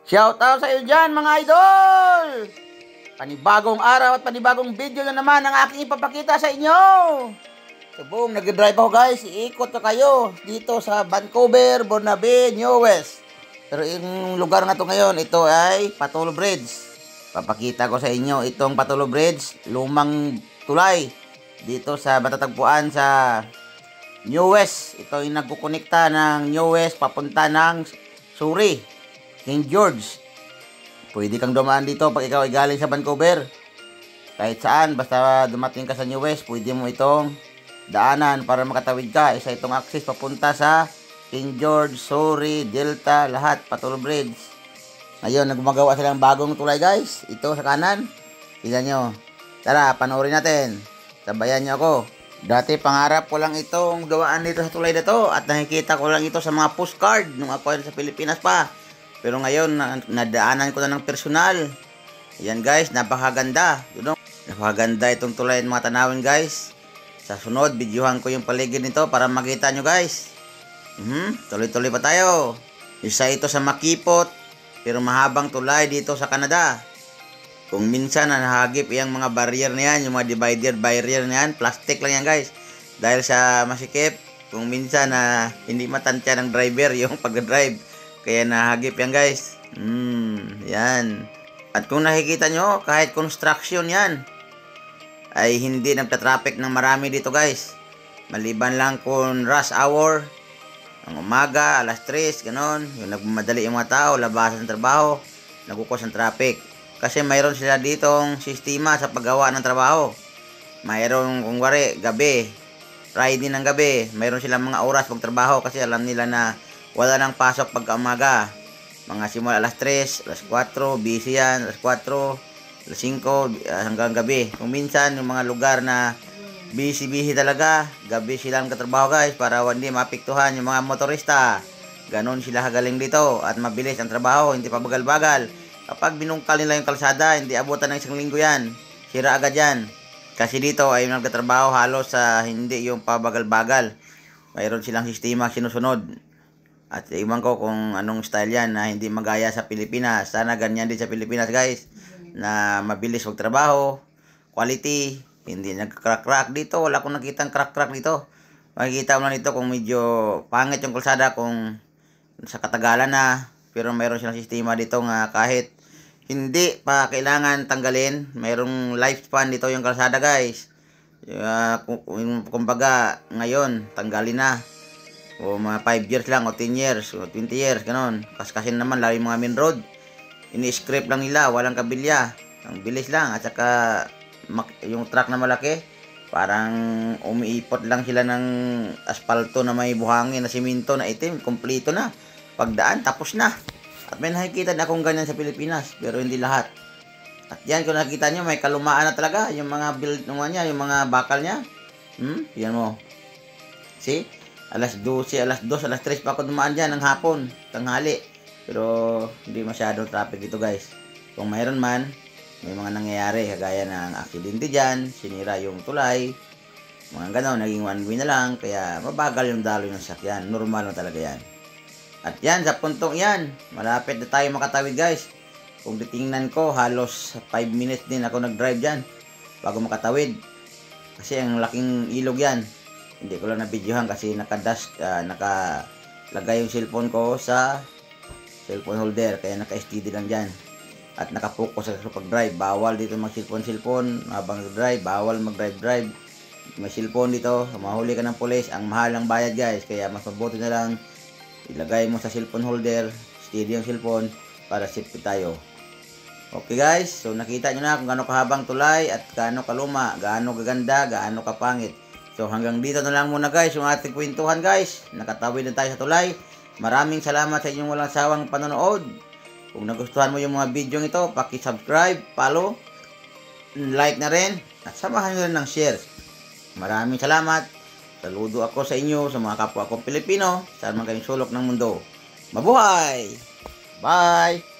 Shout out sa iyo dyan mga idol! Panibagong araw at panibagong video na naman ang aking ipapakita sa inyo. So boom, nag-drive ako guys. Iikot ko kayo dito sa Vancouver, Burnaby, New West. Pero yung lugar nga to ngayon, ito ay Patulo Bridge. Papakita ko sa inyo itong Patulo Bridge, lumang tulay dito sa matatagpuan sa New West. Ito yung nagkukonekta ng New West papunta ng Surrey, King George. Pwede kang dumaan dito pag ikaw ay galing sa Vancouver. Kahit saan, basta dumating ka sa New West, pwede mo itong daanan para makatawid ka. Isa itong access papunta sa King George, Surrey, Delta, lahat, Patulo Bridge. Ngayon, nagmagawa silang bagong tulay guys. Ito sa kanan. Tignan nyo. Tara, panoorin natin. Sabayan nyo ako. Dati pangarap ko lang itong gawaan dito sa tulay na to. At nakikita ko lang ito sa mga postcard nung ako ay sa Pilipinas pa. Pero ngayon, nadaanan ko na ng personal. Ayan guys, napakaganda. Napakaganda itong tulay ng mga tanawin guys. Sa sunod, videohan ko yung paligid nito para makita nyo guys. Tuloy-tuloy pa tayo. Isa ito sa makipot, pero mahabang tulay dito sa Canada. Kung minsan nahagip yung mga barrier na yan, yung mga divider barrier na yan, plastic lang yan guys. Dahil sa masikip, kung minsan hindi matansya ng driver yung pag-drive. Kaya nahagip yan guys. Yan. At kung nakikita nyo, kahit construction yan, ay hindi nagtatraffic ng marami dito guys. Maliban lang kung rush hour, ang umaga, alas 3, ganon. Yung nagmamadali yung mga tao, labasan ng trabaho, nagkukos ang traffic. Kasi mayroon sila ditong sistema sa paggawa ng trabaho. Mayroon kung wari, gabi, Friday ng gabi, mayroon silang mga oras pagtrabaho kasi alam nila na wala nang pasok pagka umaga. Mga simula alas 3, alas 4, busy yan, alas 4, alas 5, hanggang gabi. Kung minsan, yung mga lugar na busy talaga, gabi silang katrabaho guys, para hindi mapiktuhan yung mga motorista. Ganon sila kagaling dito at mabilis ang trabaho, hindi pa bagal-bagal. Kapag binungkal nila yung kalsada, hindi abutan ng 1 linggo yan. Sira agad yan. Kasi dito ay nagtatrabaho halos sa hindi yung pabagal-bagal. Mayroon silang sistema sinusunod. At iwan ko kung anong style yan na hindi magaya sa Pilipinas. Sana ganyan din sa Pilipinas guys. Na mabilis magtrabaho, quality, hindi nagkrak-krak dito. Wala akong nakitang crack-crack dito. Makikita mo lang dito kung medyo pangit yung kalsada kung sa katagalan na. Pero mayroon silang sistema dito nga kahit hindi pa kailangan tanggalin. Mayroong lifespan dito yung kalsada guys. Kumbaga ngayon tanggalin na. O mga 5 years lang, o 10 years, o 20 years, ganon. Kasi naman, lalo yung mga main road, ini-script lang nila, walang kabilya. Ang bilis lang, at saka yung truck na malaki, parang umiipot lang sila ng asfalto na may buhangin na simento na itim, kompleto na. Pagdaan, tapos na. At may nakikita na akong ganyan sa Pilipinas, pero hindi lahat. At yan, kung nakikita nyo, may kalumaan na talaga, yung mga build naman niya, yung mga bakal niya. Yan mo. See? Alas 12, alas 2, alas 3 pa ako dumaan dyan ng hapon, tanghali. Pero hindi masyadong traffic dito guys. Kung mayroon man, may mga nangyayari kagaya ng aksidente dyan, sinira yung tulay, mga gano'n, naging one way na lang, kaya mabagal yung daloy ng sakyan. Normal na talaga yan. At yan, sa puntong yan, malapit na tayo makatawid guys. Kung titingnan ko, halos 5 minutes din ako nag-drive dyan bago makatawid. Kasi ang laking ilog yan. Hindi ko lang na-videohan kasi nakalagay yung cellphone ko sa cellphone holder. Kaya naka-STD lang dyan. At nakapokus sa pag-drive. Bawal dito mag-cellphone habang nag-drive. Bawal mag-drive. May cellphone dito. Mahuli ka ng pulis. Ang mahal ng bayad guys. Kaya mas mabuti na lang ilagay mo sa cellphone holder. Steady yung cellphone para safety tayo. Okay guys. So nakita nyo na kung gaano kahabang tulay at gaano kaluma. Gaano kaganda. Gaano kapangit. So hanggang dito na lang muna guys yung ating kwentuhan guys. Nakatawid na tayo sa tulay. Maraming salamat sa inyong walang sawang panonood. Kung nagustuhan mo yung mga video ito, paki-subscribe, follow, like na rin. At samahan nyo rin ng share. Maraming salamat. Saludo ako sa inyo, sa mga kapwa kong Pilipino. Saan man kayong sulok ng mundo. Mabuhay! Bye!